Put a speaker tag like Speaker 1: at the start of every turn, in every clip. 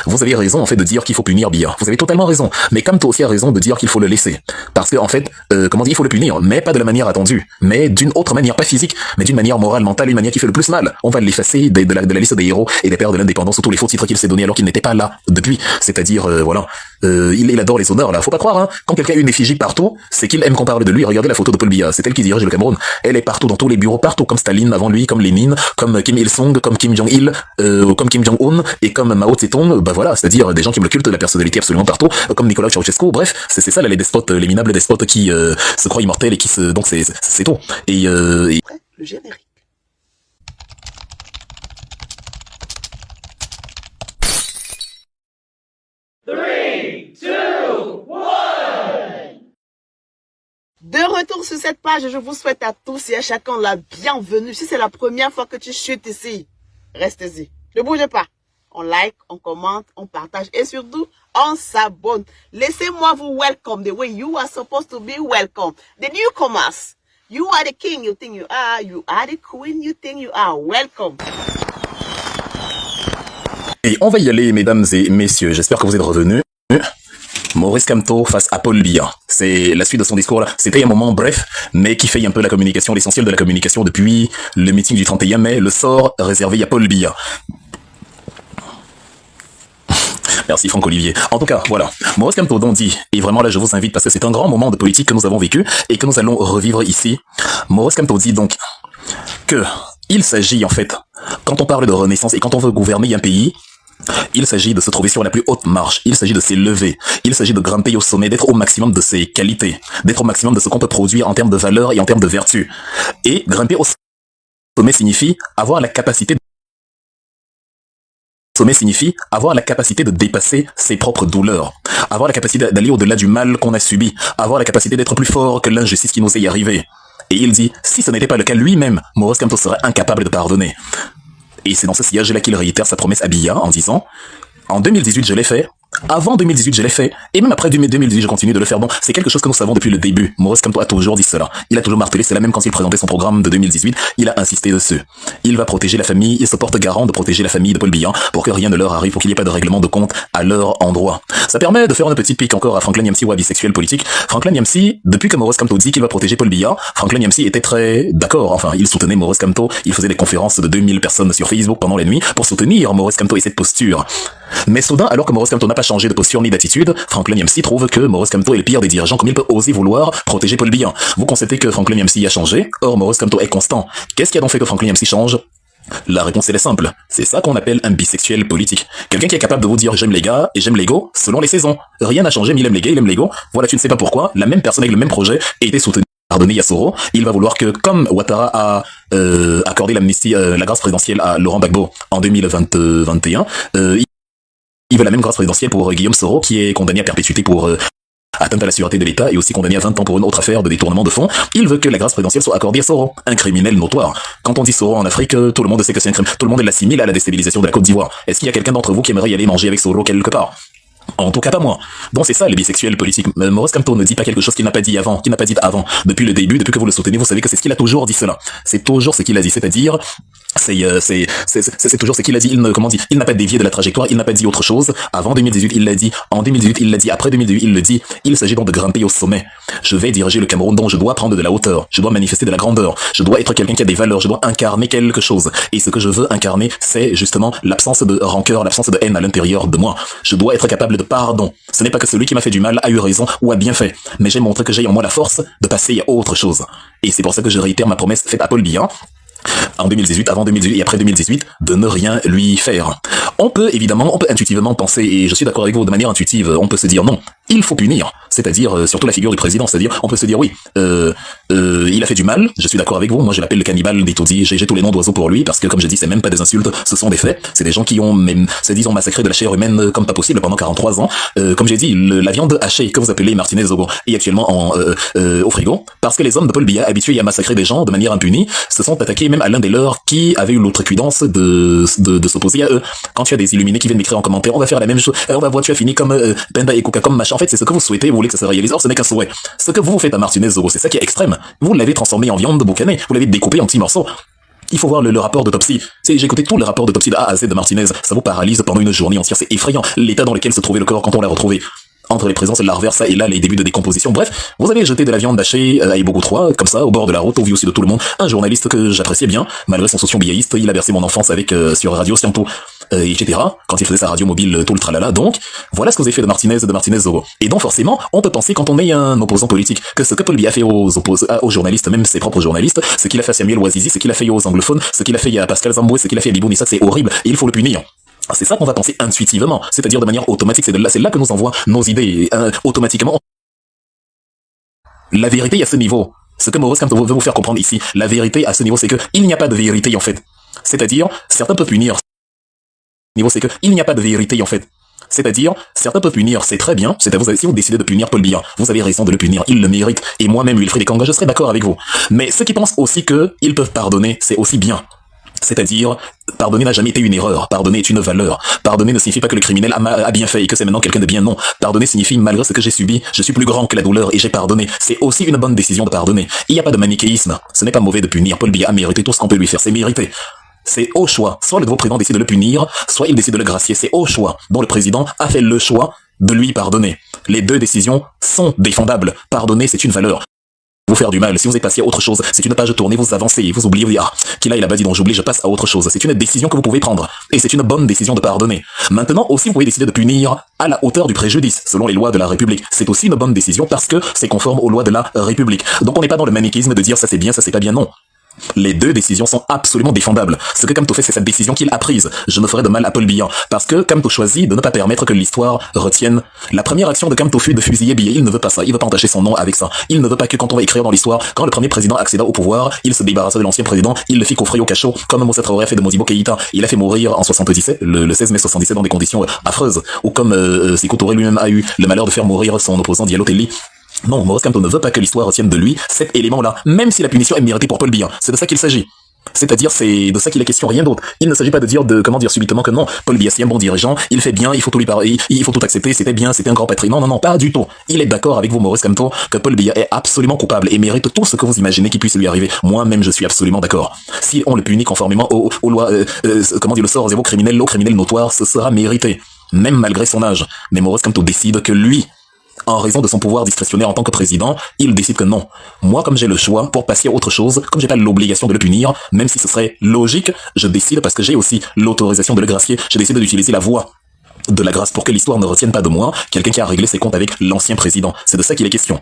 Speaker 1: vous avez raison en fait de dire qu'il faut punir Biya. Vous avez totalement raison. Mais Kamto aussi a raison de dire qu'il faut le laisser. Parce que en fait, comment dire, il faut le punir, mais pas de la manière attendue, mais d'une autre manière, pas physique, mais d'une manière morale, mentale, une manière qui fait le plus mal. On va l'effacer de la liste des héros et des pères de l'indépendance sous tous les faux titres qu'il s'est donné alors qu'il n'était pas là depuis. C'est-à-dire, voilà, il adore les honneurs là. Faut pas croire, hein. Quand quelqu'un a une effigie partout, c'est qu'il aime qu'on parle de lui. Regardez la photo de Paul Biya. C'est elle qui dirige le Cameroun. Elle est partout dans tous les bureaux, partout, comme Staline avant lui, comme Lénine, comme Kim Il-sung, comme Kim Jong-il, comme Kim Jong-un et comme Mao Tse-tung. Bah voilà, c'est-à-dire des gens qui me le cultent, la personnalité absolument partout, comme Nicolas Ceausescu. Bref, c'est ça là, les despotes, les minables despotes qui se croient immortels et qui se, donc c'est tout. Et
Speaker 2: le générique. De retour sur cette page, je vous souhaite à tous et à chacun la bienvenue. Si c'est la première fois que tu chutes ici, restez-y. Ne bougez pas. On like, on commente, on partage et surtout, on s'abonne. Laissez-moi vous welcome the way you are supposed to be welcome. The newcomers, you are the king you think you are the queen you think you are. Welcome.
Speaker 1: Et on va y aller, mesdames et messieurs. J'espère que vous êtes revenus. Maurice Kamto face à Paul Biya. C'est la suite de son discours là. C'était un moment bref, mais qui fait un peu la communication, l'essentiel de la communication depuis le meeting du 31 mai, le sort réservé à Paul Biya. Merci Franck Olivier. En tout cas, voilà. Maurice Kamto donc dit, et vraiment là je vous invite parce que c'est un grand moment de politique que nous avons vécu et que nous allons revivre ici. Maurice Kamto dit donc que il s'agit en fait, quand on parle de renaissance et quand on veut gouverner un pays, il s'agit de se trouver sur la plus haute marche, il s'agit de s'élever, il s'agit de grimper au sommet, d'être au maximum de ses qualités, d'être au maximum de ce qu'on peut produire en termes de valeur et en termes de vertu. Et grimper au sommet signifie avoir la capacité de dépasser ses propres douleurs, avoir la capacité d'aller au-delà du mal qu'on a subi, avoir la capacité d'être plus fort que l'injustice qui nous est arrivée. Et il dit, si ce n'était pas le cas lui-même, Maurice Kamto serait incapable de pardonner. Et c'est dans ce sillage-là qu'il réitère sa promesse à Biya en disant « En 2018, je l'ai fait. Avant 2018, je l'ai fait. Et même après 2018, je continue de le faire. » Bon, c'est quelque chose que nous savons depuis le début. Maurice Kamto a toujours dit cela. Il a toujours martelé cela, même quand il présentait son programme de 2018. Il a insisté dessus. Il va protéger la famille. Il se porte garant de protéger la famille de Paul Biya pour que rien ne leur arrive, pour qu'il n'y ait pas de règlement de compte à leur endroit. Ça permet de faire une petite pique encore à Franklin Nyamsi, ou à bisexuel politique. Franklin Nyamsi, depuis que Maurice Kamto dit qu'il va protéger Paul Biya, Franklin Nyamsi était très d'accord. Enfin, il soutenait Maurice Kamto. Il faisait des conférences de 2000 personnes sur Facebook pendant la nuit pour soutenir Maurice Kamto et cette posture. Mais soudain, alors que Maurice Kamto n'a pas changé de posture ni d'attitude, Franklin Nyamsi trouve que Maurice Kamto est le pire des dirigeants, comme il peut oser vouloir protéger Paul Biya. Vous constatez que Franklin Nyamsi a changé, or Maurice Kamto est constant. Qu'est-ce qui a donc fait que Franklin Nyamsi change? La réponse elle est simple, c'est ça qu'on appelle un bisexuel politique. Quelqu'un qui est capable de vous dire j'aime les gars et j'aime les go selon les saisons. Rien n'a changé, mais il aime les gays, il aime les go. Voilà, tu ne sais pas pourquoi, la même personne avec le même projet a été soutenue. Pardonner Yassoro, il va vouloir que, comme Ouattara a accordé l'amnistie, la grâce présidentielle à Laurent Gbagbo en 2021, il veut la même grâce présidentielle pour Guillaume Soro, qui est condamné à perpétuité pour atteinte à la sûreté de l'État et aussi condamné à 20 ans pour une autre affaire de détournement de fonds. Il veut que la grâce présidentielle soit accordée à Soro, un criminel notoire. Quand on dit Soro en Afrique, tout le monde sait que c'est un crime. Tout le monde l'assimile à la déstabilisation de la Côte d'Ivoire. Est-ce qu'il y a quelqu'un d'entre vous qui aimerait y aller manger avec Soro quelque part? En tout cas pas moi. Donc c'est ça les bisexuels politiques. Maurice Kamto ne dit pas quelque chose qu'il n'a pas dit avant, Depuis le début, depuis que vous le soutenez, vous savez que c'est ce qu'il a toujours dit cela. C'est toujours ce qu'il a dit, c'est-à-dire c'est toujours ce qu'il a dit. Il n'a pas dévié de la trajectoire, il n'a pas dit autre chose. Avant 2018, il l'a dit. En 2018, il l'a dit. Après 2018, il le dit. Il s'agit donc de grimper au sommet. Je vais diriger le Cameroun, donc je dois prendre de la hauteur. Je dois manifester de la grandeur. Je dois être quelqu'un qui a des valeurs. Je dois incarner quelque chose. Et ce que je veux incarner, c'est justement l'absence de rancœur, l'absence de haine à l'intérieur de moi. Je dois être capable de pardon. Ce n'est pas que celui qui m'a fait du mal a eu raison ou a bien fait. Mais j'ai montré que j'ai en moi la force de passer à autre chose. Et c'est pour ça que je réitère ma promesse faite à Paul Biya en 2018, avant 2018 et après 2018, de ne rien lui faire. On peut intuitivement penser, et je suis d'accord avec vous, de manière intuitive, on peut se dire non, il faut punir. C'est-à-dire, surtout la figure du président, c'est-à-dire, on peut se dire oui, il a fait du mal, je suis d'accord avec vous, moi je l'appelle le cannibale des taudis, j'ai tous les noms d'oiseaux pour lui, parce que comme je dis, c'est même pas des insultes, ce sont des faits, c'est des gens qui ont même, disons, massacré de la chair humaine comme pas possible pendant 43 ans. Comme j'ai dit, la viande hachée que vous appelez Martinez Zogo est actuellement au frigo, parce que les hommes de Paul Biya, habitués à massacrer des gens de manière impunie, se sont attaqués même à l'un des leurs qui avait eu l'outrecuidance de s'opposer à eux. Quand tu as des illuminés qui viennent m'écrire en commentaire, on va faire la même chose, on va voir, tu as fini comme Penda et Kuka, comme machin. En fait, c'est ce que vous souhaitez, vous voulez que ça se réalise. Or, ce n'est qu'un souhait. Ce que vous faites à Martinez Zogo, c'est ça qui est extrême. Vous l'avez transformé en viande boucanée. Vous l'avez découpé en petits morceaux. Il faut voir le rapport d'autopsie. J'ai écouté tous les rapports d'autopsie de A à Z de Martinez. Ça vous paralyse pendant une journée entière. C'est effrayant. L'état dans lequel se trouvait le corps quand on l'a retrouvé. Entre les présences larvaires, ça et là, les débuts de décomposition. Bref, vous avez jeté de la viande hachée à Ibogo 3, comme ça, au bord de la route, au vu aussi de tout le monde. Un journaliste que j'appréciais bien, malgré son socio-biaïste, il a bercé mon enfance avec, sur Radio Sciento, etc. Quand il faisait sa radio mobile, tout le tralala. Donc, voilà ce que vous avez fait de Martinez Zogo. Et donc, forcément, on peut penser, quand on est un opposant politique, que ce que Paul Biya a fait aux journalistes, même ses propres journalistes, ce qu'il a fait à Samuel Ouazizi, ce qu'il a fait aux anglophones, ce qu'il a fait à Pascal Zamboué, ce qu'il a fait à Bibou Nissa, c'est horrible, et il faut le punir. C'est ça qu'on va penser intuitivement, c'est-à-dire de manière automatique, c'est là que nous envoient nos idées, automatiquement. La vérité à ce niveau, ce que Maurice Kamto veut vous faire comprendre ici, la vérité à ce niveau, c'est que il n'y a pas de vérité en fait. C'est-à-dire, certains peuvent punir. Niveau, c'est que il n'y a pas de vérité en fait. C'est-à-dire, certains peuvent punir, c'est très bien, c'est à vous, si vous décidez de punir Paul Biya, vous avez raison de le punir, il le mérite, et moi-même, Wilfried Ekanga, je serais d'accord avec vous. Mais ceux qui pensent aussi que ils peuvent pardonner, c'est aussi bien. C'est-à-dire, pardonner n'a jamais été une erreur. Pardonner est une valeur. Pardonner ne signifie pas que le criminel a bien fait et que c'est maintenant quelqu'un de bien. Non. Pardonner signifie, malgré ce que j'ai subi, je suis plus grand que la douleur et j'ai pardonné. C'est aussi une bonne décision de pardonner. Il n'y a pas de manichéisme. Ce n'est pas mauvais de punir. Paul Biya a mérité tout ce qu'on peut lui faire. C'est mérité. C'est au choix. Soit le nouveau président décide de le punir, soit il décide de le gracier. C'est au choix. Donc le président a fait le choix de lui pardonner. Les deux décisions sont défendables. Pardonner, c'est une valeur. Vous faire du mal, si vous êtes passé à autre chose, c'est une page tournée, vous avancez, vous oubliez, vous dites, qu'il a dit donc j'oublie, je passe à autre chose. C'est une décision que vous pouvez prendre. Et c'est une bonne décision de pardonner. Maintenant aussi, vous pouvez décider de punir à la hauteur du préjudice, selon les lois de la République. C'est aussi une bonne décision parce que c'est conforme aux lois de la République. Donc on n'est pas dans le manichéisme de dire ça c'est bien, ça c'est pas bien, non. Les deux décisions sont absolument défendables. Ce que Kamto fait, c'est cette décision qu'il a prise. Je ne ferai de mal à Paul Biya. Parce que Kamto choisit de ne pas permettre que l'histoire retienne. La première action de Kamto fut de fusiller Biya. Il ne veut pas ça. Il veut pas entacher son nom avec ça. Il ne veut pas que quand on va écrire dans l'histoire, quand le premier président accéda au pouvoir, il se débarrassa de l'ancien président, il le fit coffrer au cachot, comme Moussa Traoré a fait de Modibo Keïta. Il a fait mourir en 77, le 16 mai 77 dans des conditions affreuses. Ou comme Sékou Touré lui-même a eu le malheur de faire mourir son opposant Diallo Telli. Non, Maurice Kamto ne veut pas que l'histoire retienne de lui cet élément-là, même si la punition est méritée pour Paul Biya. C'est de ça qu'il s'agit. C'est-à-dire, c'est de ça qu'il est question, rien d'autre. Il ne s'agit pas de dire subitement que non, Paul Biya, c'est un bon dirigeant, il fait bien, il faut tout lui parler, il faut tout accepter, c'était bien, c'était un grand patrimoine. Non, pas du tout. Il est d'accord avec vous, Maurice Kamto, que Paul Biya est absolument coupable et mérite tout ce que vous imaginez qui puisse lui arriver. Moi-même, je suis absolument d'accord. Si on le punit conformément aux lois, le sort zéro criminel, au criminel notoire, ce sera mérité. Même malgré son âge. Mais Maurice Kamto décide que lui, en raison de son pouvoir discrétionnaire en tant que président, il décide que non. Moi, comme j'ai le choix pour passer à autre chose, comme j'ai pas l'obligation de le punir, même si ce serait logique, je décide parce que j'ai aussi l'autorisation de le gracier, je décide d'utiliser la voie de la grâce pour que l'histoire ne retienne pas de moi quelqu'un qui a réglé ses comptes avec l'ancien président. C'est de ça qu'il est question.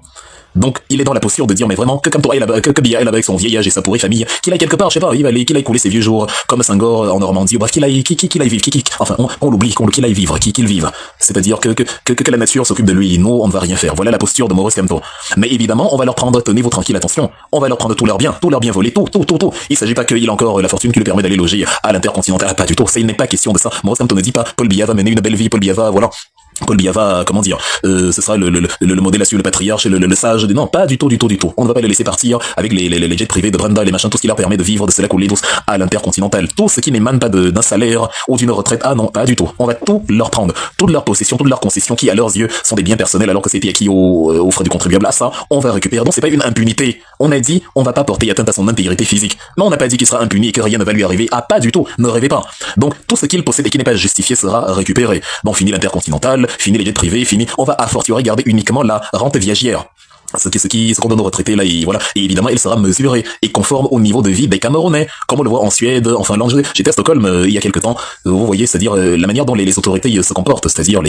Speaker 1: Donc, il est dans la posture de dire, mais vraiment, que Biya est là avec son vieil âge et sa pourrie famille, qu'il aille quelque part, je sais pas, qu'il aille couler ses vieux jours, comme Senghor en Normandie, bref, qu'il aille vivre, enfin, on l'oublie, qu'il aille vivre, qu'il vive. C'est-à-dire que la nature s'occupe de lui, nous, on ne va rien faire. Voilà la posture de Maurice Kamto. Mais évidemment, on va leur prendre, tenez-vous tranquille, attention, on va leur prendre tout leur bien volé, tout. Il s'agit pas qu'il a encore la fortune qui lui permet d'aller loger à l'Intercontinental, pas du tout, il n'est pas question de ça. Maurice Kamto ne dit pas, Paul Biya va mener une belle vie, Paul Biya va, ce sera le modèle à suivre, le patriarche, le sage, non, pas du tout. On ne va pas les laisser partir avec les jets privés de Brenda, les machins, tout ce qui leur permet de vivre, de se la couler tous à l'Intercontinental. Tout ce qui n'émane pas d'un salaire ou d'une retraite, ah non, pas du tout. On va tout leur prendre. Toute leur possession, toutes leurs concessions qui, à leurs yeux, sont des biens personnels alors que c'était acquis aux frais du contribuable. Ah, ça, on va récupérer. Donc c'est pas une impunité. On a dit, on va pas porter atteinte à son intégrité physique. Mais on n'a pas dit qu'il sera impuni et que rien ne va lui arriver. Ah, pas du tout. Ne rêvez pas. Donc, tout ce qu'il possède et qui n'est pas justifié sera récupéré. Bon, fini l'Intercontinental, fini les jets privés, fini. On va à fortiori garder uniquement la rente viagère. Ce qu'on donne aux retraités, là, et voilà. Et évidemment, elle sera mesurée et conforme au niveau de vie des Camerounais. Comme on le voit en Suède, en Finlande. J'étais à Stockholm, il y a quelques temps. Vous voyez, c'est-à-dire, la manière dont les autorités se comportent. C'est-à-dire,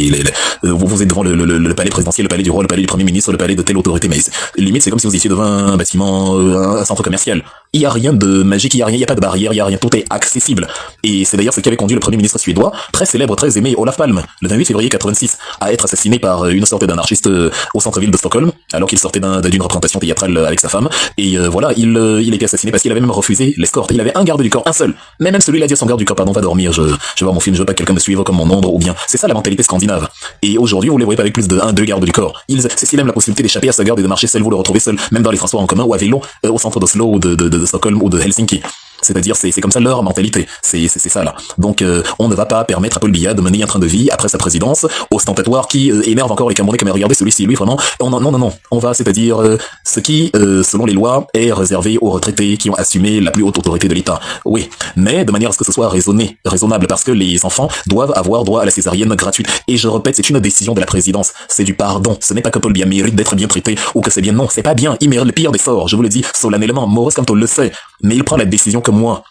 Speaker 1: vous êtes devant le palais présidentiel, le palais du roi, le palais du premier ministre, le palais de telle autorité. Mais limite, c'est comme si vous étiez devant un bâtiment, un centre commercial. Il y a rien de magique, il y a pas de barrière, il y a rien. Tout est accessible. Et c'est d'ailleurs ce qui avait conduit le premier ministre suédois, très célèbre, très aimé, Olof Palme, le 28 février 86, à être assassiné par une sorte d'anarchiste au centre-ville de Stockholm, alors qu'il sortait d'une représentation théâtrale avec sa femme. Et voilà, il était assassiné parce qu'il avait même refusé l'escorte. Il avait un garde du corps, un seul. Mais même celui-là a dit à son garde du corps, pardon, va dormir, je vais voir mon film, je veux pas que quelqu'un me suive comme mon ombre, ou bien. C'est ça la mentalité scandinave. Et aujourd'hui, vous les voyez pas avec plus de 1-2 gardes du corps. S'il aime la possibilité d'échapper à sa garde et de marcher seul, vous le retrouvez seul, même dans les transports en commun ou à vélo, au centre d'Oslo ou de Stockholm ou de Helsinki. C'est-à-dire, c'est comme ça leur mentalité. C'est ça, là. Donc, on ne va pas permettre à Paul Biya de mener un train de vie après sa présidence ostentatoire qui énerve encore les Camerounais comme regardez celui-ci, lui, vraiment. Non. On va, c'est-à-dire, ce qui, selon les lois, est réservé aux retraités qui ont assumé la plus haute autorité de l'État. Oui. Mais de manière à ce que ce soit raisonnable, parce que les enfants doivent avoir droit à la césarienne gratuite. Et je répète, c'est une décision de la présidence. C'est du pardon. Ce n'est pas que Paul Biya mérite d'être bien traité ou que c'est bien. Non, c'est pas bien. Il mérite le pire des sorts. Je vous le dis solennellement. Maurice Kamto le sait. Mais il prend la décision que moi.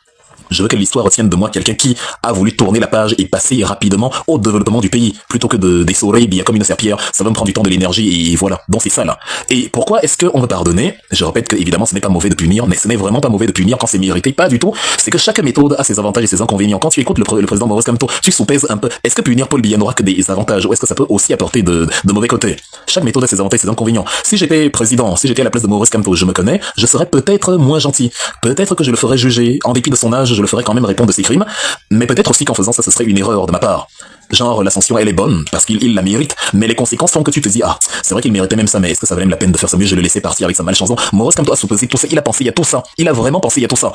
Speaker 1: Je veux que l'histoire retienne de moi quelqu'un qui a voulu tourner la page et passer rapidement au développement du pays, plutôt que d'essorer bien comme une serpillière. Ça va me prendre du temps, de l'énergie, et voilà. Donc c'est ça, là. Et pourquoi est-ce qu'on veut pardonner? Je répète que, évidemment, ce n'est pas mauvais de punir, mais ce n'est vraiment pas mauvais de punir quand c'est mérité. Pas du tout. C'est que chaque méthode a ses avantages et ses inconvénients. Quand tu écoutes le président Maurice Kamto, tu soupèses un peu. Est-ce que punir Paul Biya n'aura que des avantages, ou est-ce que ça peut aussi apporter de mauvais côtés? Chaque méthode a ses avantages et ses inconvénients. Si j'étais président, si j'étais à la place de Maurice Kamto, je me connais, je serais peut-être moins gentil. Peut-être que je le ferais juger. En dépit de son âge, je le ferais quand même répondre de ses crimes, mais peut-être aussi qu'en faisant ça, ce serait une erreur de ma part. Genre, la sanction, elle est bonne, parce qu'il la mérite, mais les conséquences font que tu te dis, ah, c'est vrai qu'il méritait même ça, mais est-ce que ça valait même la peine de faire ça? Mieux, je le laissais partir avec sa malchance. Maurice Kamto a supposé tout ça, il a pensé à tout ça, il a vraiment pensé à tout ça.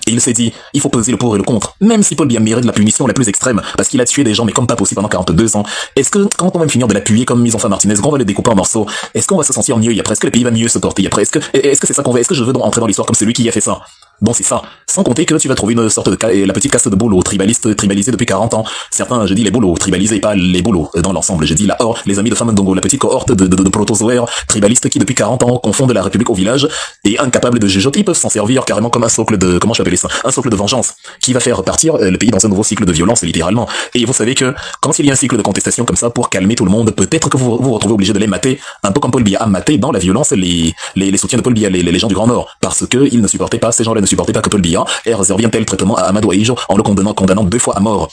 Speaker 1: Et il s'est dit, il faut peser le pour et le contre. Même si Paul Biya mérite la punition la plus extrême, parce qu'il a tué des gens, mais comme pas possible pendant 42 ans, est-ce que, quand on va finir de l'appuyer comme ils ont fait à Martinez, qu'on va le découper en morceaux, est-ce qu'on va se sentir mieux? Et après, est-ce que le pays va mieux se porter? Et après, est-ce que c'est ça qu'on veut? Est-ce que je veux donc entrer dans l'histoire comme celui qui a fait ça? Bon, c'est ça. Sans compter que tu vas trouver une sorte de la petite caste de boulots tribalisés depuis 40 ans. Certains, je dis les boulots tribalisés, pas les boulots dans l'ensemble. Je dis les amis de Famandongo, la petite cohorte de protozoaires tribalistes qui depuis 40 ans confondent la République au village et incapables de jugeoter, ils peuvent s'en servir carrément comme un socle de, comment je vais appeler ça, un socle de vengeance qui va faire repartir le pays dans un nouveau cycle de violence, littéralement. Et vous savez que quand il y a un cycle de contestation comme ça pour calmer tout le monde, peut-être que vous vous retrouvez obligé de les mater, un peu comme Paul Biya a maté dans la violence les soutiens de Paul Biya, les gens du Grand Nord, parce que ils ne supportaient pas, ces gens-là ne supportaient pas que Paul Biya ait réservé un tel traitement à Amadou Aïjo en le condamnant 2 fois à mort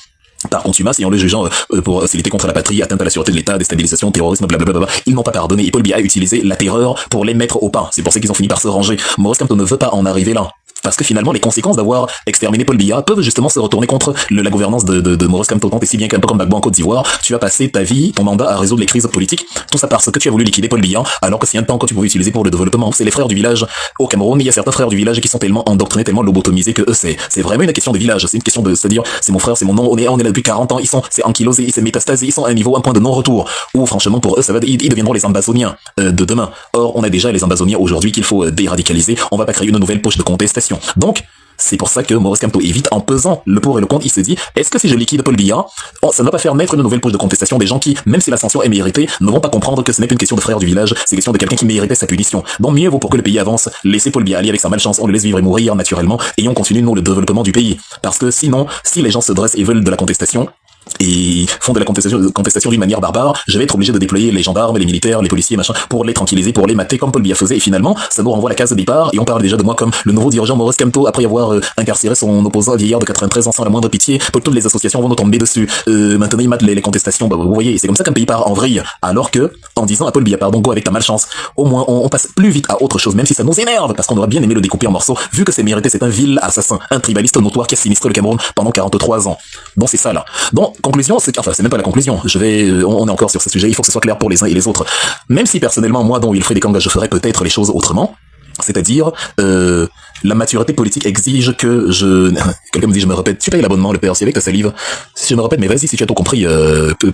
Speaker 1: par contumace et en le jugeant pour s'iliter contre la patrie, atteinte à la sûreté de l'État, déstabilisation, terrorisme, blablabla. Ils n'ont pas pardonné et Paul Biya a utilisé la terreur pour les mettre au pas. C'est pour ça qu'ils ont fini par se ranger. Maurice Kamto ne veut pas en arriver là. Parce que finalement, les conséquences d'avoir exterminé Paul Biya peuvent justement se retourner contre la gouvernance de Maurice Kamto. Et si bien qu'un peu comme Gbagbo en Côte d'Ivoire, tu as passé ta vie, ton mandat à résoudre les crises politiques, tout ça parce que tu as voulu liquider Paul Biya, alors que c'est un temps que tu pouvais utiliser pour le développement. C'est les frères du village au Cameroun, il y a certains frères du village qui sont tellement endoctrinés, tellement lobotomisés que eux, c'est vraiment une question de village. C'est une question de se dire, c'est mon frère, c'est mon nom, on est là depuis 40 ans, c'est ankylosé, c'est métastasé, ils sont à un point de non-retour. Ou franchement, pour eux, ils deviendront les ambazoniens de demain. Or, on a déjà les ambazoniens aujourd'hui qu'il faut déradicaliser. On va pas créer une nouvelle poche de contestation. Donc, c'est pour ça que Maurice Kamto évite en pesant le pour et le contre. Il se dit, est-ce que si je liquide Paul Biya, ça ne va pas faire naître une nouvelle poche de contestation des gens qui, même si la sanction est méritée, ne vont pas comprendre que ce n'est pas une question de frère du village, c'est une question de quelqu'un qui méritait sa punition. Donc mieux vaut pour que le pays avance, laisser Paul Biya aller avec sa malchance, on le laisse vivre et mourir naturellement, et on continue nous le développement du pays. Parce que sinon, si les gens se dressent et veulent de la contestation, et font de la contestation d'une manière barbare, je vais être obligé de déployer les gendarmes, les militaires, les policiers, machin, pour les tranquilliser, pour les mater comme Paul Biya faisait, et finalement, ça nous renvoie à la case de départ, et on parle déjà de moi comme le nouveau dirigeant Maurice Kamto, après avoir incarcéré son opposant vieillard de 93 ans sans la moindre pitié, toutes les associations vont nous tomber dessus, maintenant ils matent les contestations, bah vous voyez, c'est comme ça qu'un pays part en vrille, alors que, en disant à Paul Biya, pardon, go avec ta malchance, au moins on passe plus vite à autre chose, même si ça nous énerve, parce qu'on aurait bien aimé le découper en morceaux, vu que c'est mérité, c'est un vil assassin, un tribaliste notoire qui a sinistré le Cameroun pendant 43 ans. Donc c'est ça là. Donc, conclusion, c'est même pas la conclusion. On est encore sur ce sujet. Il faut que ce soit clair pour les uns et les autres. Même si personnellement, moi, dont Wilfried Ekanga, je ferais peut-être les choses autrement. C'est-à-dire, la maturité politique exige que quelqu'un me dit, je me répète, tu payes l'abonnement, le PRC avec ta salive. Si je me répète, mais vas-y, si tu as tout compris,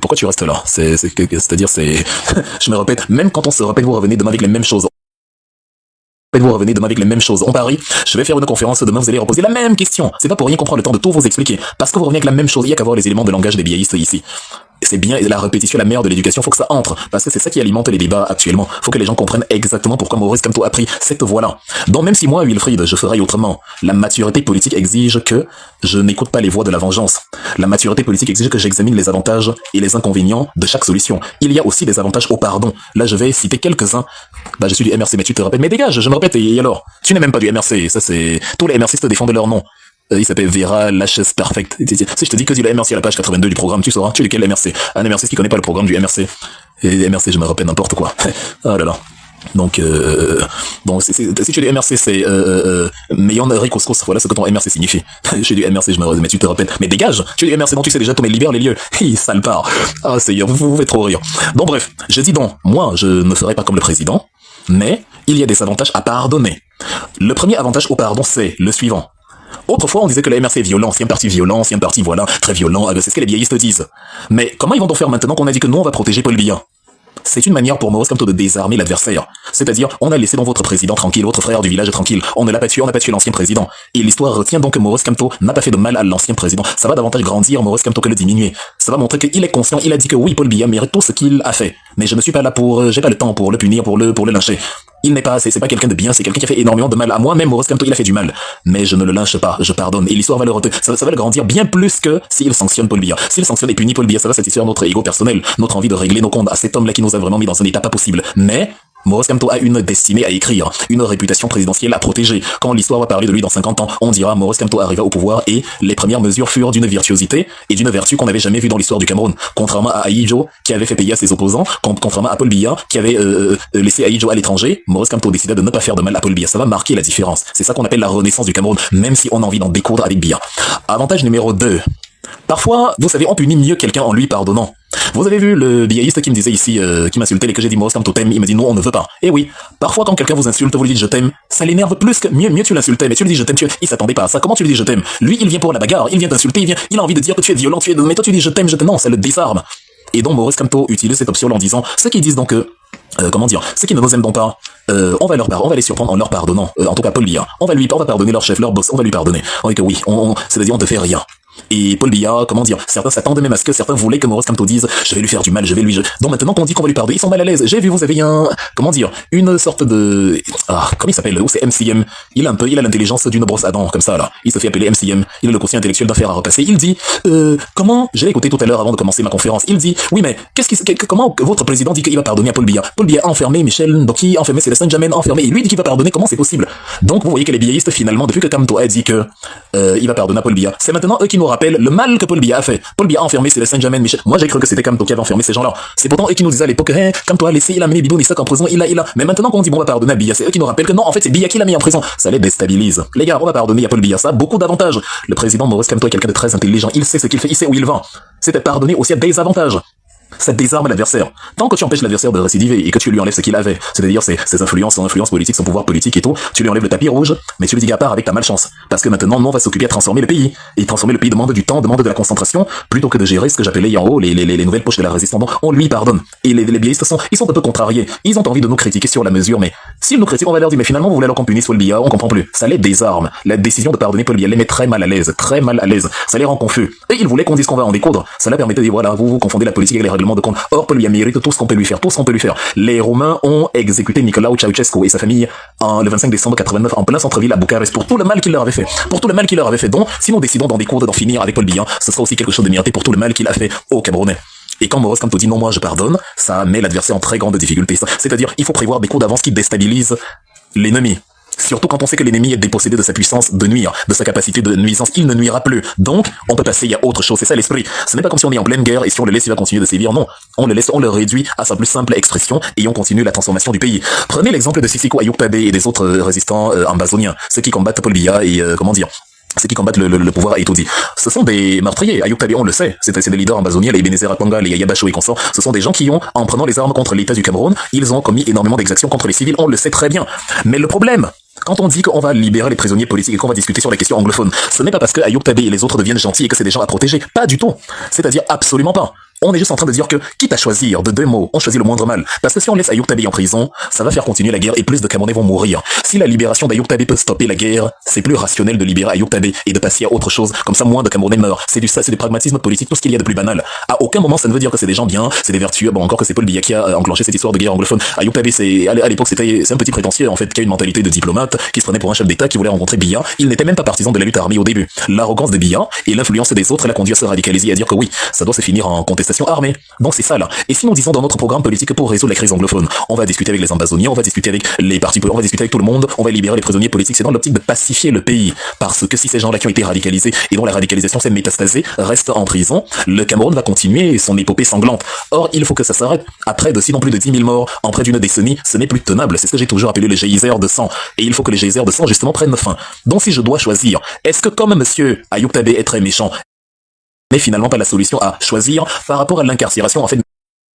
Speaker 1: pourquoi tu restes là? C'est-à-dire, je me répète, même quand on se répète, vous revenez demain avec les mêmes choses. On parie, je vais faire une conférence demain, vous allez reposer la même question. C'est pas pour rien qu'on prend le temps de tout vous expliquer. Parce que vous revenez avec la même chose, il y a qu'à voir les éléments de langage des biaïstes ici. C'est bien, la répétition, la mère de l'éducation, faut que ça entre. Parce que c'est ça qui alimente les débats actuellement. Faut que les gens comprennent exactement pourquoi Maurice Kamto a pris cette voie-là. Donc même si moi, Wilfried, je ferais autrement, la maturité politique exige que je n'écoute pas les voix de la vengeance. La maturité politique exige que j'examine les avantages et les inconvénients de chaque solution. Il y a aussi des avantages au pardon. Là, je vais citer quelques-uns. Bah, je suis du MRC, mais tu te répètes, mais dégage, je me répète, et alors? Tu n'es même pas du MRC, ça c'est, tous les MRCistes défendent leur nom. Il s'appelle Vera Laches Perfect. Si je te dis que tu l'as MRC à la page 82 du programme, tu sauras, tu es de quel MRC? Un MRC qui connaît pas le programme du MRC. Et MRC, je me répète n'importe quoi. Oh là là. Donc si tu es du MRC, c'est Meyon Rikoscos, voilà ce que ton MRC signifie. Je suis du MRC, je me répète, mais tu te répètes, mais dégage, tu es du MRC, donc tu sais déjà, Thomas libère les lieux. Hi, sale part. Ah, c'est, vous faites trop rire. Donc bref, je dis donc, moi, je ne ferai pas comme le président, mais il y a des avantages à pardonner. Le premier avantage au pardon, c'est le suivant. Autrefois, on disait que la MRC est violent, c'est un parti violent, c'est un parti, voilà, très violent, c'est ce que les biaistes disent. Mais comment ils vont donc faire maintenant qu'on a dit que nous, on va protéger Paul Biya? C'est une manière pour Maurice Kamto de désarmer l'adversaire. C'est-à-dire, on a laissé dans votre président tranquille, votre frère du village tranquille. On ne l'a pas tué, on n'a pas tué l'ancien président. Et l'histoire retient donc que Maurice Kamto n'a pas fait de mal à l'ancien président. Ça va davantage grandir Maurice Kamto que le diminuer. Ça va montrer qu'il est conscient, il a dit que oui, Paul Biya mérite tout ce qu'il a fait. Mais je ne suis pas là j'ai pas le temps pour le punir, pour le lyncher. Il n'est pas, c'est pas quelqu'un de bien, c'est quelqu'un qui a fait énormément de mal à moi, même Maurice Kamto, il a fait du mal. Mais je ne le lynche pas, je pardonne. Et l'histoire va ça va le grandir bien plus que s'il sanctionne Paul Biya. S'il sanctionne et punit Paul Biya, ça va satisfaire notre ego personnel, notre envie de régler nos comptes à cet homme-là qui nous a vraiment mis dans un état pas possible. Mais Maurice Kamto a une destinée à écrire, une réputation présidentielle à protéger. Quand l'histoire va parler de lui dans 50 ans, on dira Maurice Kamto arriva au pouvoir et les premières mesures furent d'une virtuosité et d'une vertu qu'on n'avait jamais vue dans l'histoire du Cameroun. Contrairement à Ahidjo, qui avait fait payer à ses opposants, contrairement à Paul Biya, qui avait laissé Ahidjo à l'étranger, Maurice Kamto décida de ne pas faire de mal à Paul Biya. Ça va marquer la différence. C'est ça qu'on appelle la renaissance du Cameroun, même si on a envie d'en découdre avec Biya. Avantage numéro 2. Parfois, vous savez, on punit mieux quelqu'un en lui pardonnant. Vous avez vu le biaïste qui me disait ici, qui m'insultait et que j'ai dit Maurice Kamto t'aime, il me dit non, on ne veut pas. Et oui, parfois quand quelqu'un vous insulte, vous lui dites je t'aime, ça l'énerve plus que mieux tu l'insultais, mais tu lui dis je t'aime, il s'attendait pas à ça. Comment tu lui dis je t'aime? Lui, il vient pour la bagarre, il vient t'insulter, il a envie de dire que tu es violent, mais toi tu dis je t'aime, non, ça le désarme. Et donc Maurice Kamto utilise cette option en disant ceux qui disent donc ceux qui ne nous aiment donc pas, on va les surprendre en leur pardonnant. En tout cas Paul Biya, on va pardonner leur chef, leur boss, on va lui pardonner. On dit que oui, c'est-à-dire on te fait rien. Et Paul Biya, certains s'attendaient même à ce que certains voulaient que Maurice Kamto dise je vais lui faire du mal, donc maintenant qu'on dit qu'on va lui pardonner, ils sont mal à l'aise. J'ai vu, vous avez une sorte de, comment il s'appelle, c'est MCM, il a l'intelligence d'une brosse à dents, comme ça, là. Il se fait appeler MCM, il a le quotient intellectuel d'un fer à repasser. Il dit, je l'ai écouté tout à l'heure avant de commencer ma conférence, il dit, oui mais, comment votre président dit qu'il va pardonner à Paul Biya? Paul Biya a enfermé Michel Ndoki, enfermé Célestin Jammeh, enfermé, et lui dit qu'il va pardonner, comment c'est possible? Donc vous voyez que les biaïstes finalement, depuis que Kamto a dit que, il va pardonner à Paul Biya, c'est maintenant eux qui nous rappellent le mal que Paul Biya a fait. Paul Biya a enfermé Célestin Jammeh, Michel. Moi j'ai cru que c'était Kamto qui avait enfermé ces gens-là. C'est pourtant eux qui nous disaient à l'époque, Kamto a laissé, il a mené Bibo Nissak en prison, il a. Mais maintenant qu'on dit bon on va pardonner à Biya, c'est eux qui nous rappellent que non, en fait c'est Biya qui l'a mis en prison. Ça les déstabilise. Les gars, on va pardonner à Paul Biya, ça a beaucoup d'avantages. Le président Maurice Kamto est quelqu'un de très intelligent, il sait ce qu'il fait, il sait où il va. C'est pardonner aussi à des avantages. Ça désarme l'adversaire. Tant que tu empêches l'adversaire de récidiver et que tu lui enlèves ce qu'il avait, c'est-à-dire ses influences, son influence politique, son pouvoir politique et tout, tu lui enlèves le tapis rouge, mais tu lui dis à part avec ta malchance. Parce que maintenant, nous, on va s'occuper à transformer le pays. Et transformer le pays demande du temps, demande de la concentration, plutôt que de gérer ce que j'appelais en haut les nouvelles poches de la résistance. Donc, on lui pardonne. Et les biaistes ils sont un peu contrariés. Ils ont envie de nous critiquer sur la mesure, mais s'ils nous critiquent, on va leur dire, mais finalement, vous voulez alors qu'on punisse Paul Biya, on comprend plus. Ça les désarme. La décision de pardonner Paul Biya les met très mal à l'aise. Ça les rend confus. Et ils voulaient qu'on dise qu'on va en découdre. Cela permettait de dire, voilà, vous confondez la politique avec les règlements de compte. Or, Paul Biya mérite tout ce qu'on peut lui faire, Les Romains ont exécuté Nicolae Ceausescu et sa famille le 25 décembre 89 en plein centre-ville à Bucarest pour tout le mal qu'il leur avait fait. Donc, si nous décidons d'en découdre, d'en finir avec Paul Biya, ce sera aussi quelque chose de mérité pour tout le mal qu'il a fait aux Camerounais. Et quand Maurice Kamto dit non, moi je pardonne, ça met l'adversaire en très grande difficulté. C'est-à-dire, il faut prévoir des coups d'avance qui déstabilisent l'ennemi. Surtout quand on sait que l'ennemi est dépossédé de sa puissance de nuire, de sa capacité de nuisance, il ne nuira plus. Donc, on peut passer à autre chose, c'est ça l'esprit. Ce n'est pas comme si on est en pleine guerre et si on le laisse, il va continuer de sévir. Non, on le réduit à sa plus simple expression et on continue la transformation du pays. Prenez l'exemple de Sisiko Ayuk Tabe et des autres résistants ambazoniens, ceux qui combattent Paul Biya et, ceux qui combattent le pouvoir à Etoudi. Ce sont des meurtriers. Ayuk Tabe, on le sait. C'est des leaders ambazoniens, les Ebenezer Akwanga, les Yabacho et consorts. Ce sont des gens qui ont, en prenant les armes contre l'État du Cameroun, ils ont commis énormément d'exactions contre les civils. On le sait très bien. Mais le problème, quand on dit qu'on va libérer les prisonniers politiques et qu'on va discuter sur les questions anglophones, ce n'est pas parce que Ayuk Tabe et les autres deviennent gentils et que c'est des gens à protéger. Pas du tout. C'est-à-dire absolument pas. On est juste en train de dire que, quitte à choisir de deux mots, on choisit le moindre mal. Parce que si on laisse Ayuk Tabe en prison, ça va faire continuer la guerre et plus de Camerounais vont mourir. Si la libération d'Ayuk Tabe peut stopper la guerre, c'est plus rationnel de libérer Ayuk Tabe et de passer à autre chose. Comme ça, moins de Camerounais meurent. C'est du pragmatisme politique, tout ce qu'il y a de plus banal. À aucun moment, ça ne veut dire que c'est des gens bien, c'est des vertueux. Bon, encore que c'est Paul Biya qui a enclenché cette histoire de guerre anglophone. Ayuk Tabe, à l'époque, c'est un petit prétentieux, en fait, qui a une mentalité de diplomate, qui se prenait pour un chef d'État, qui voulait rencontrer Biya. Il n'était même pas partisan de la lutte armée au début. L'arrogance de Biya et l'influence des autres l'a conduit à se radicaliser et à dire que oui, ça doit se finir en contestation armée. Donc c'est ça là. Et si nous disons dans notre programme politique pour résoudre la crise anglophone, on va discuter avec les ambazoniens, on va discuter avec les partis politiques, on va discuter avec tout le monde, on va libérer les prisonniers politiques, c'est dans l'optique de pacifier le pays. Parce que si ces gens-là qui ont été radicalisés et dont la radicalisation s'est métastasée restent en prison, le Cameroun va continuer son épopée sanglante. Or, il faut que ça s'arrête. Après de sinon plus de 10 000 morts en près d'une décennie, ce n'est plus tenable. C'est ce que j'ai toujours appelé les geysers de sang. Et il faut que les geysers de sang justement prennent fin. Donc si je dois choisir, est-ce que comme monsieur Ayuk Tabe est très méchant, mais finalement pas la solution à choisir par rapport à l'incarcération en fait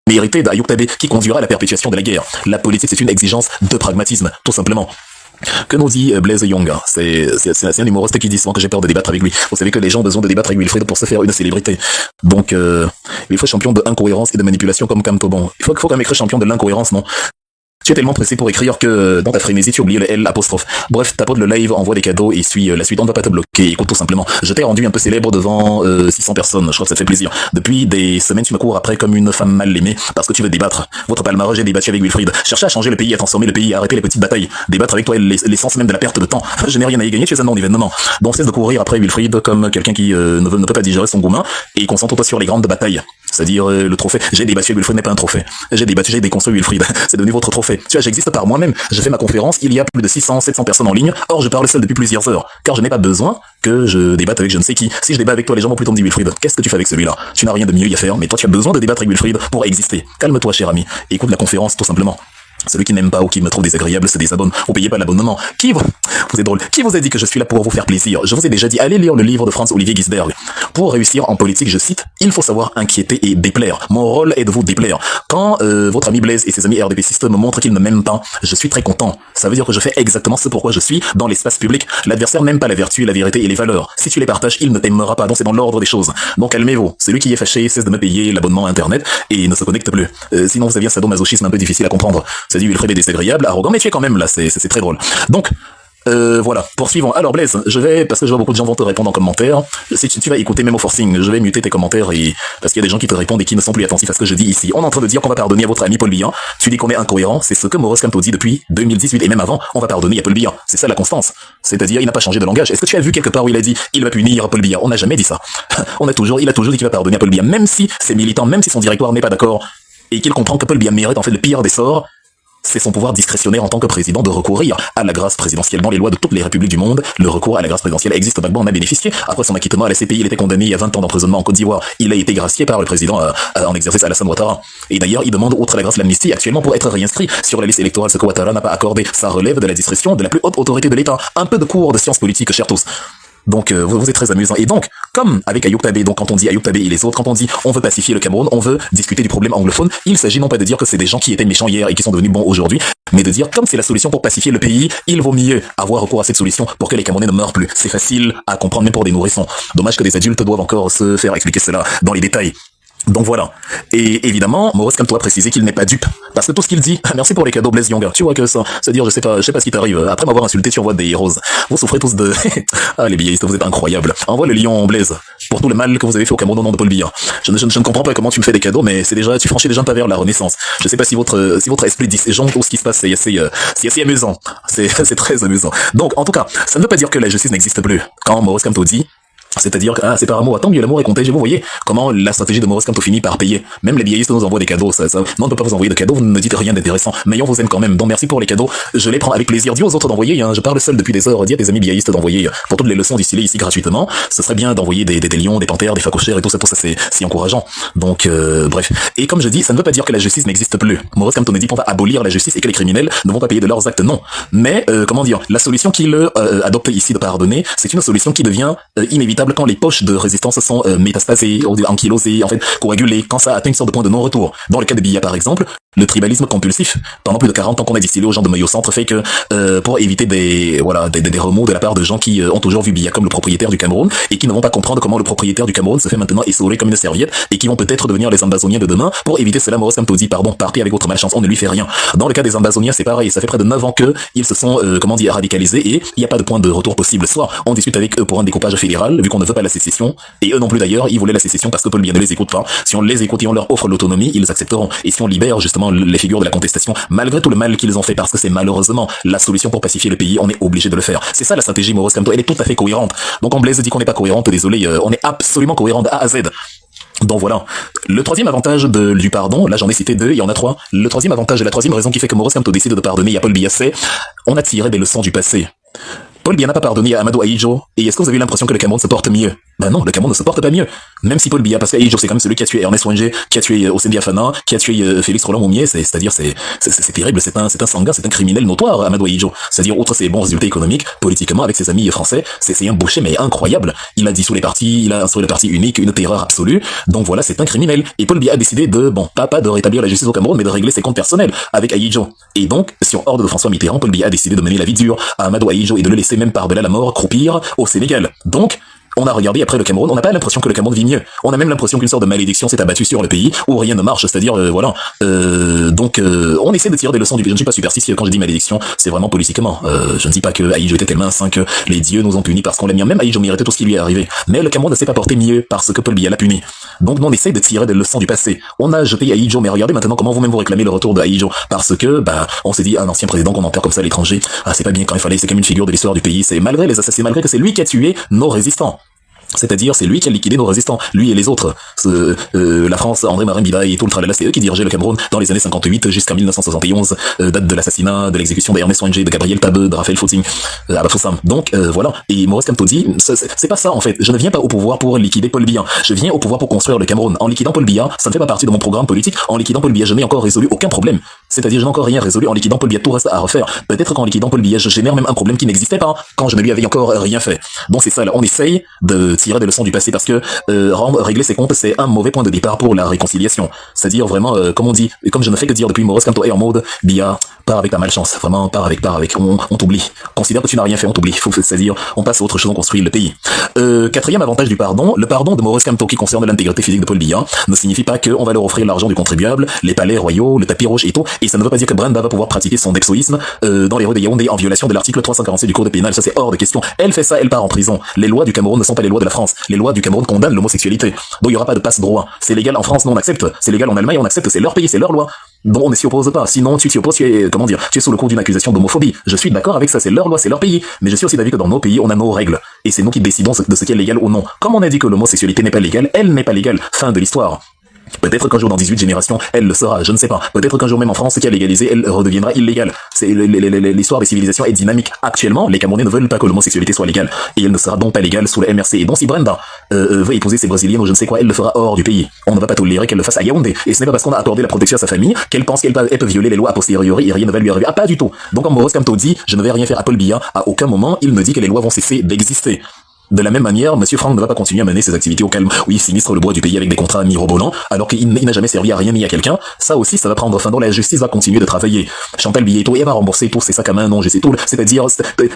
Speaker 1: méritée d'Ayuk Tabe qui conduira à la perpétuation de la guerre. La politique, c'est une exigence de pragmatisme, tout simplement. Que nous dit Blaise Young? C'est un humoriste qui dit souvent que j'ai peur de débattre avec lui. Vous savez que les gens ont besoin de débattre avec Wilfried pour se faire une célébrité. Donc, il faut champion de incohérence et de manipulation comme Camtobon. Il faut quand même écrire champion de l'incohérence, non? Tu es tellement pressé pour écrire que dans ta frénésie, tu oublies le L apostrophe. Bref, tapote le live, envoie des cadeaux et suis la suite. On ne va pas te bloquer. Écoute tout simplement. Je t'ai rendu un peu célèbre devant 600 personnes. Je crois que ça te fait plaisir. Depuis des semaines, tu me cours après comme une femme mal aimée parce que tu veux débattre. Votre palmarès, j'ai débattu avec Wilfried. Cherchez à changer le pays, à transformer le pays, à arrêter les petites batailles. Débattre avec toi est l'essence même de la perte de temps. Je n'ai rien à y gagner, tu es un non-événement. Donc cesse de courir après Wilfried comme quelqu'un qui ne peut pas digérer son gourmand et concentre-toi sur les grandes batailles. C'est-à-dire le trophée. J'ai débattu avec Wilfried n'est pas un trophée. J'ai déconstruit Wilfried. C'est devenu votre trophée. Tu vois, j'existe par moi-même. Je fais ma conférence. Il y a plus de 600, 700 personnes en ligne. Or, je parle seul depuis plusieurs heures. Car je n'ai pas besoin que je débatte avec je ne sais qui. Si je débat avec toi, les gens vont plutôt me dire Wilfried, qu'est-ce que tu fais avec celui-là? Tu n'as rien de mieux y à faire, mais toi, tu as besoin de débattre avec Wilfried pour exister. Calme-toi, cher ami. Écoute la conférence, tout simplement. Celui qui n'aime pas ou qui me trouve désagréable se désabonne. Vous payez pas l'abonnement. Vous êtes drôle. Qui vous a dit que je suis là pour vous faire plaisir? Je vous ai déjà dit, allez lire le livre de Franz-Olivier Gisberg. Pour réussir en politique, je cite, il faut savoir inquiéter et déplaire. Mon rôle est de vous déplaire. Quand votre ami Blaise et ses amis RDPcistes me montrent qu'ils ne m'aiment pas, je suis très content. Ça veut dire que je fais exactement ce pourquoi je suis dans l'espace public. L'adversaire n'aime pas la vertu, la vérité et les valeurs. Si tu les partages, il ne t'aimera pas. Donc c'est dans l'ordre des choses. Donc calmez-vous. Celui qui est fâché cesse de me payer l'abonnement Internet et ne se connecte plus. Sinon vous aviez un sadomasochisme un peu difficile à comprendre. C'est-à-dire Wilfried est désagréable, arrogant, mais tu es quand même là, c'est très drôle. Donc, voilà, poursuivons. Alors Blaise, parce que je vois beaucoup de gens vont te répondre en commentaire, si tu vas écouter même au forcing, je vais muter tes commentaires parce qu'il y a des gens qui te répondent et qui ne sont plus attentifs à ce que je dis ici. On est en train de dire qu'on va pardonner à votre ami Paul Biya. Tu dis qu'on est incohérent, c'est ce que Maurice Kamto dit depuis 2018 et même avant, on va pardonner à Paul Biya. C'est ça la constance. C'est-à-dire, il n'a pas changé de langage. Est-ce que tu as vu quelque part où il a dit, il va punir Paul Biya? On n'a jamais dit ça. Il a toujours dit qu'il va pardonner à Paul Biya, même si ses militants, même si son directoire n'est pas d'accord et qu'il comprend que Paul Biya mérite en fait le pire des sorts. C'est son pouvoir discrétionnaire en tant que président de recourir à la grâce présidentielle. Dans les lois de toutes les républiques du monde, le recours à la grâce présidentielle existe. Gbagbo en a bénéficié. Après son acquittement à la CPI, il était condamné à 20 ans d'emprisonnement en Côte d'Ivoire. Il a été gracié par le président en exercice Alassane Ouattara. Et d'ailleurs, il demande, outre la grâce, l'amnistie actuellement pour être réinscrit sur la liste électorale, ce que Ouattara n'a pas accordé. Ça relève de la discrétion de la plus haute autorité de l'État. Un peu de cours de sciences politiques, chers tous. Donc vous êtes très amusant. Et donc, comme avec Ayoub Tabé, donc quand on dit Ayoub Tabé et les autres, quand on dit on veut pacifier le Cameroun, on veut discuter du problème anglophone, il s'agit non pas de dire que c'est des gens qui étaient méchants hier et qui sont devenus bons aujourd'hui, mais de dire comme c'est la solution pour pacifier le pays, il vaut mieux avoir recours à cette solution pour que les Camerounais ne meurent plus. C'est facile à comprendre même pour des nourrissons. Dommage que des adultes doivent encore se faire expliquer cela dans les détails. Donc voilà. Et évidemment, Maurice Kamto a précisé qu'il n'est pas dupe. Parce que tout ce qu'il dit, merci pour les cadeaux Blaise Young. Tu vois que ça, c'est-à-dire, je sais pas ce qui t'arrive. Après m'avoir insulté, tu envoies des roses. Vous souffrez tous de, ah, les billistes, vous êtes incroyables. Envoie le lion Blaise. Pour tout le mal que vous avez fait au Cameroun au nom de Paul Biya. Je ne comprends pas comment tu me fais des cadeaux, mais tu franchis déjà un pas vers la renaissance. Je sais pas si votre esprit disjoncte ou ce qui se passe, c'est assez amusant. C'est très amusant. Donc, en tout cas, ça ne veut pas dire que la justice n'existe plus. Quand Maurice Kamto dit, c'est-à-dire que, c'est par amour. Tant mieux, l'amour est contagieux. Vous voyez comment la stratégie de Maurice Kamto finit par payer. Même les billistes nous envoient des cadeaux. Non, on ne peut pas vous envoyer de cadeaux, vous ne dites rien d'intéressant. Mais on vous aime quand même. Donc merci pour les cadeaux. Je les prends avec plaisir. Dis aux autres d'envoyer, hein. Je parle seul depuis des heures. Dis à tes amis billistes d'envoyer pour toutes les leçons distillées ici gratuitement. Ce serait bien d'envoyer des lions, des panthères, des phacochères et tout ça c'est si encourageant. Donc, bref. Et comme je dis, ça ne veut pas dire que la justice n'existe plus. Maurice Kamto ne dit qu'on va abolir la justice et que les criminels ne vont pas payer de leurs actes. Non. Mais, comment dire, la solution qu'il adopte ici de pardonner, c'est une solution qui devient inévitable quand les poches de résistance sont métastasées, ankylosées, en fait, coagulées, quand ça atteint une sorte de point de non-retour. Dans le cas de Biya, par exemple, le tribalisme compulsif, pendant plus de 40 ans qu'on a distillé aux gens de Mayo Centre, fait que, pour éviter des remous de la part de gens qui ont toujours vu Biya comme le propriétaire du Cameroun, et qui ne vont pas comprendre comment le propriétaire du Cameroun se fait maintenant essorer comme une serviette, et qui vont peut-être devenir les Ambazoniens de demain, pour éviter cela, Maurice Kamto dit, pardon, partez avec votre malchance, on ne lui fait rien. Dans le cas des Ambazoniens, c'est pareil, ça fait près de 9 ans que ils se sont, radicalisés, et il n'y a pas de point de retour possible. Soit on discute avec eux pour un découpage fédéral, vu qu'on ne veut pas la sécession, et eux non plus d'ailleurs, ils voulaient la sécession parce que Paul Biya ne les écoute pas. Si on les écoute et on leur offre l'autonomie, ils accepteront. Et si on libère justement les figures de la contestation, malgré tout le mal qu'ils ont fait, parce que c'est malheureusement la solution pour pacifier le pays, on est obligé de le faire. C'est ça la stratégie Maurice Kamto, elle est tout à fait cohérente. Donc quand Blaise dit qu'on n'est pas cohérente, désolé, on est absolument cohérent de A à Z. Donc voilà. Le troisième avantage du pardon, là j'en ai cité deux, il y en a trois. Le troisième avantage et la troisième raison qui fait que Maurice Kamto décide de pardonner à Paul Biya, c'est on a tiré des leçons du passé. Paul Biya n'a pas pardonné à Amadou Ahidjo, et est-ce que vous avez eu l'impression que le Cameroun se porte mieux? Ben non, le Cameroun ne se porte pas mieux. Même si Paul Biya, parce qu'Aïdjo, c'est quand même celui qui a tué Ernest Wenger, qui a tué Hossein Diafana, qui a tué Félix Roland Moumier, c'est-à-dire c'est terrible, c'est un sanguin, c'est un criminel notoire, Amadou Aïdjo. C'est-à-dire, outre ses bons résultats économiques, politiquement, avec ses amis français, c'est un boucher, mais incroyable. Il a dissous les partis, il a instauré le parti unique, une terreur absolue. Donc voilà, c'est un criminel. Et Paul Biya a décidé de, bon, pas de rétablir la justice au Cameroun, mais de régler ses comptes personnels avec Aïdjo. Et donc, sur ordre de François Mitterrand, Paul Biya a décidé de mener la vie dure à Amadou Aïdjo et de le laisser même par-delà la mort croupir au Sénégal. Donc, on a regardé après le Cameroun, on n'a pas l'impression que le Cameroun vit mieux. On a même l'impression qu'une sorte de malédiction s'est abattue sur le pays, où rien ne marche, c'est-à-dire, voilà. Donc, on essaie de tirer des leçons du... Je ne suis pas superstitieux quand je dis malédiction, c'est vraiment politiquement. Je ne dis pas que Aïdjo était tellement saint que les dieux nous ont punis parce qu'on l'a mis. Même Aïdjo méritait tout ce qui lui est arrivé. Mais le Cameroun ne s'est pas porté mieux parce que Paul Biya l'a puni. Donc, nous, on essaie de tirer des leçons du passé. On a jeté Aïdjo, mais regardez maintenant comment vous-même vous réclamez le retour de Aïdjo. Parce que, on s'est dit, un ancien président qu'on enterre comme ça à l'étranger, c'est pas bien quand il fallait, c'est comme une figure de l'histoire du pays. C'est malgré les assassins, malgré que c'est lui qui a tué nos résistants. C'est-à-dire, c'est lui qui a liquidé nos résistants, lui et les autres. La France, André Marin Bidaï et tout le tralala, c'est eux qui dirigeaient le Cameroun dans les années 58 jusqu'à 1971, date de l'assassinat, de l'exécution d'Ernest Wenger, de Gabriel Tabeu, de Raphaël Fouting, à Bafoussam. Donc, voilà. Et Maurice Kamto dit, c'est pas ça, en fait. Je ne viens pas au pouvoir pour liquider Paul Biya. Je viens au pouvoir pour construire le Cameroun. En liquidant Paul Biya, ça ne fait pas partie de mon programme politique. En liquidant Paul Biya, je n'ai encore résolu aucun problème. C'est-à-dire, je n'ai encore rien résolu. En liquidant Paul Biya, tout reste à refaire. Peut-être qu'en liquidant Paul Biya, je génère même un problème qui n'existait pas quand je ne lui avais encore rien fait. Donc, c'est ça, là. On essaye de tirer des leçons du passé parce que régler ses comptes, c'est un mauvais point de départ pour la réconciliation. C'est-à-dire vraiment, comme on dit, et comme je ne fais que dire depuis Maurice Kamto est en mode, Biya, pars avec ta malchance, vraiment, pars avec, on t'oublie. Considère que tu n'as rien fait, on t'oublie. C'est-à-dire, on passe à autre chose, on construit le pays. Quatrième avantage du pardon, le pardon de Maurice Kamto qui concerne l'intégrité physique de Paul Biya ne signifie pas qu'on va leur offrir l'argent du contribuable, les palais royaux, le tapis rouge et tout, et ça ne veut pas dire que Brenda va pouvoir pratiquer son dexoïsme dans les rues de Yaoundé en violation de l'article 347 du Code pénal. Ça c'est hors de question. Elle fait ça, elle part en prison. Les lois du Cameroun ne sont pas les lois de la France. Les lois du Cameroun condamnent l'homosexualité. Donc il y aura pas de passe-droit. C'est légal en France, non on accepte. C'est légal en Allemagne, on accepte. C'est leur pays, c'est leur loi. Donc on ne s'y oppose pas. Sinon tu t'y opposes, tu es, tu es sous le coup d'une accusation d'homophobie. Je suis d'accord avec ça, c'est leur loi, c'est leur pays. Mais je suis aussi d'avis que dans nos pays, on a nos règles. Et c'est nous qui décidons de ce qui est légal ou non. Comme on a dit que l'homosexualité n'est pas légale, elle n'est pas légale. Fin de l'histoire. Peut-être qu'un jour dans 18 générations, elle le sera, je ne sais pas. Peut-être qu'un jour même en France, ce qui a légalisé, elle redeviendra illégale. C'est l'histoire des civilisations est dynamique. Actuellement, les Camerounais ne veulent pas que l'homosexualité soit légale. Et elle ne sera donc pas légale sous la MRC. Et donc si Brenda veut épouser ces Brésiliennes ou je ne sais quoi, elle le fera hors du pays. On ne va pas tolérer qu'elle le fasse à Yaoundé. Et ce n'est pas parce qu'on a accordé la protection à sa famille qu'elle pense qu'elle peut violer les lois a posteriori et rien ne va lui arriver. Ah, pas du tout. Donc quand Maurice Kamto dit, je ne vais rien faire à Paul Biya, à aucun moment, il me dit que les lois vont cesser d'exister. De la même manière, Monsieur Franck ne va pas continuer à mener ses activités au calme, où il sinistre le bois du pays avec des contrats mirobolants, alors qu'il n'a jamais servi à rien ni à quelqu'un. Ça aussi, ça va prendre fin. Donc la justice va continuer de travailler. Chantal Biéto, elle va rembourser tous ses sacs à main, non, je sais tout. C'est-à-dire,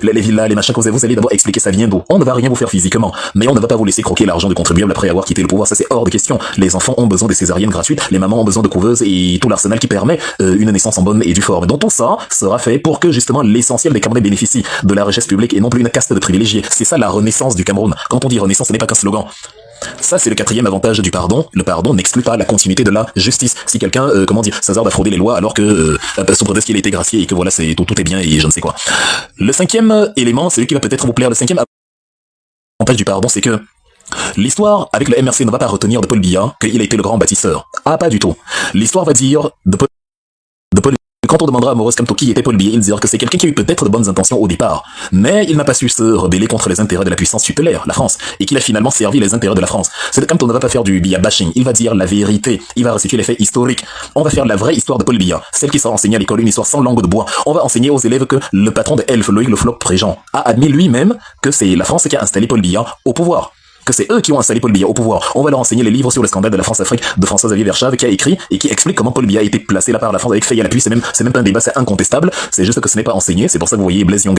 Speaker 1: les villas, les machins que vous allez d'abord expliquer ça vient d'où. On ne va rien vous faire physiquement, mais on ne va pas vous laisser croquer l'argent du contribuable après avoir quitté le pouvoir. Ça, c'est hors de question. Les enfants ont besoin de césariennes gratuites, les mamans ont besoin de couveuses et tout l'arsenal qui permet une naissance en bonne et due forme. Donc tout ça sera fait pour que justement l'essentiel des Camerounais bénéficie de la richesse publique et non plus une caste de privilégiés. C'est ça la renaissance du Cameroun. Quand on dit renaissance, ce n'est pas qu'un slogan. Ça, c'est le quatrième avantage du pardon. Le pardon n'exclut pas la continuité de la justice. Si quelqu'un, s'hasarde à frauder les lois alors que, sous prétexte qu'il a été gracié et que voilà, tout est bien et je ne sais quoi. Le cinquième élément, celui qui va peut-être vous plaire, le cinquième avantage du pardon, c'est que l'histoire avec le MRC ne va pas retenir de Paul Biya qu'il a été le grand bâtisseur. Ah, pas du tout. L'histoire va dire de Paul quand on demandera à Maurice Kamto qui était Paul Biya, il dira que c'est quelqu'un qui a eu peut-être de bonnes intentions au départ, mais il n'a pas su se rebeller contre les intérêts de la puissance tutélaire, la France, et qu'il a finalement servi les intérêts de la France. C'est que Kamto ne va pas faire du Biya bashing, il va dire la vérité, il va restituer les faits historiques. On va faire la vraie histoire de Paul Biya, celle qui sera enseignée à l'école, une histoire sans langue de bois. On va enseigner aux élèves que le patron de Elf, Loïc Le Floch Préjean, a admis lui-même que c'est la France qui a installé Paul Biya au pouvoir. Que c'est eux qui ont installé Paul Biya au pouvoir. On va leur enseigner les livres sur le scandale de la France-Afrique de François-Xavier Verschave qui a écrit et qui explique comment Paul Biya a été placé là par la France avec faille à l'appui. C'est même pas un débat, c'est incontestable. C'est juste que ce n'est pas enseigné. C'est pour ça que vous voyez Blaise Young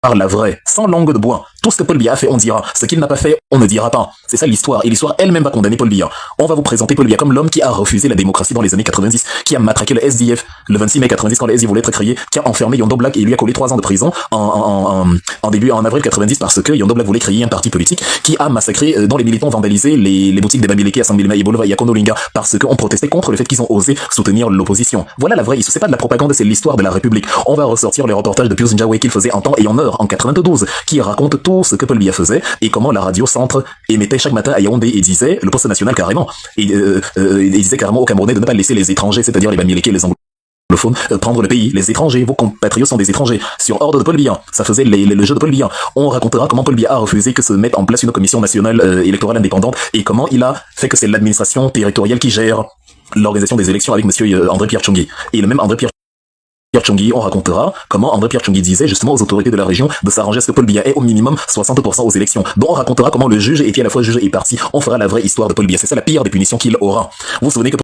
Speaker 1: par la vraie, sans langue de bois. Tout ce que Paul Biya a fait, on dira. Ce qu'il n'a pas fait, on ne dira pas. C'est ça l'histoire. Et l'histoire elle-même va condamner Paul Biya. On va vous présenter Paul Biya comme l'homme qui a refusé la démocratie dans les années 90, qui a matraqué le SDF le 26 mai 90 quand le SDF voulait être créé, qui a enfermé Yondo Black et lui a collé 3 ans de prison en avril 90 parce que Yondo Black voulait créer un parti politique qui a massacré, dont les militants vandalisé les boutiques des Bamileke à Sangbilema et Bolova et à Konolinga parce qu'on protestait contre le fait qu'ils ont osé soutenir l'opposition. Voilà la vraie histoire. C'est pas de la propagande, c'est l'histoire de la République. On va ressortir les reportages de Pius Njawé qu'il faisait en temps et en heure en 92, qui raconte tout ce que Paul Biya faisait et comment la radio centre émettait chaque matin à Yaoundé et disait, le poste national carrément, et disait carrément aux Camerounais de ne pas laisser les étrangers, c'est-à-dire les Bamileke, les Anglais, prendre le pays, les étrangers, vos compatriotes sont des étrangers. Sur ordre de Paul Biya, ça faisait le jeu de Paul Biya. On racontera comment Paul Biya a refusé que se mette en place une commission nationale électorale indépendante et comment il a fait que c'est l'administration territoriale qui gère l'organisation des élections avec monsieur André-Pierre Tchongui. Et le même André-Pierre Tchongui, on racontera comment André-Pierre Tchongui disait justement aux autorités de la région de s'arranger à ce que Paul Biya ait au minimum 60% aux élections. Donc on racontera comment le juge était à la fois juge et parti. On fera la vraie histoire de Paul Biya. C'est ça la pire des punitions qu'il aura. Vous vous souvenez que